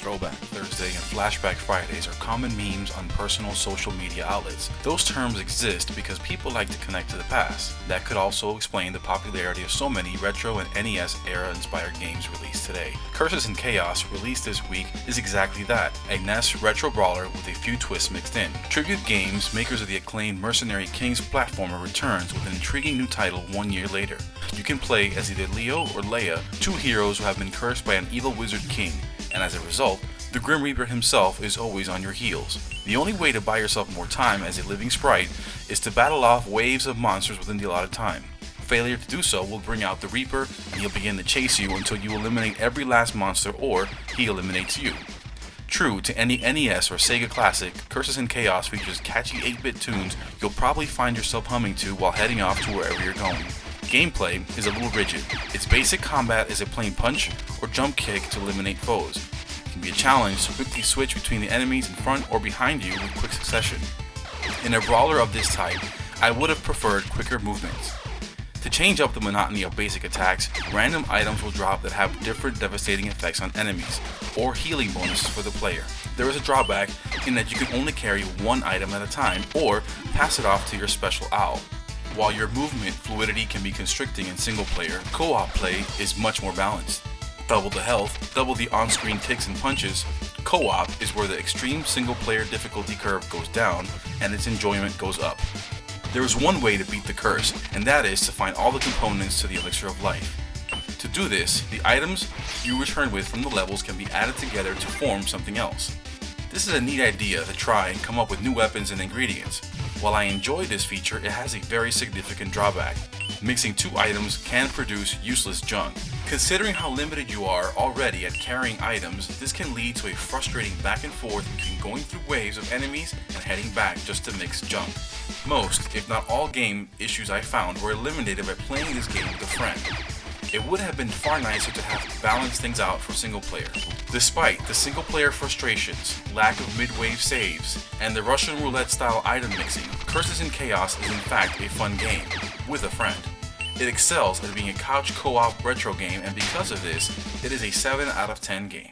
Throwback Thursday and Flashback Fridays are common memes on personal social media outlets. Those terms exist because people like to connect to the past. That could also explain the popularity of so many retro and NES era inspired games released today. Curses and Chaos, released this week, is exactly that, a NES retro brawler with a few twists mixed in. Tribute Games, makers of the acclaimed Mercenary Kings platformer, returns with an intriguing new title 1 year later. You can play as either Leo or Leia, two heroes who have been cursed by an evil wizard king, and as a result, the Grim Reaper himself is always on your heels. The only way to buy yourself more time as a living sprite is to battle off waves of monsters within the allotted time. Failure to do so will bring out the Reaper, and he'll begin to chase you until you eliminate every last monster or he eliminates you. True to any NES or Sega classic, Curses and Chaos features catchy 8-bit tunes you'll probably find yourself humming to while heading off to wherever you're going. Gameplay is a little rigid. Its basic combat is a plain punch or jump kick to eliminate foes. It can be a challenge to quickly switch between the enemies in front or behind you with quick succession. In a brawler of this type, I would have preferred quicker movements. To change up the monotony of basic attacks, random items will drop that have different devastating effects on enemies, or healing bonuses for the player. There is a drawback in that you can only carry one item at a time, or pass it off to your special owl. While your movement fluidity can be constricting in single player, co-op play is much more balanced. Double the health, double the on-screen kicks and punches. Co-op is where the extreme single player difficulty curve goes down and its enjoyment goes up. There is one way to beat the curse, and that is to find all the components to the Elixir of Life. To do this, the items you return with from the levels can be added together to form something else. This is a neat idea to try and come up with new weapons and ingredients. While I enjoy this feature, it has a very significant drawback. Mixing two items can produce useless junk. Considering how limited you are already at carrying items, this can lead to a frustrating back and forth between going through waves of enemies and heading back just to mix junk. Most, if not all game issues I found were eliminated by playing this game with a friend. It would have been far nicer to have to balance things out for single player. Despite the single player frustrations, lack of mid-wave saves, and the Russian roulette style item mixing, Curses and Chaos is in fact a fun game, with a friend. It excels at being a couch co-op retro game, and because of this, it is a 7 out of 10 game.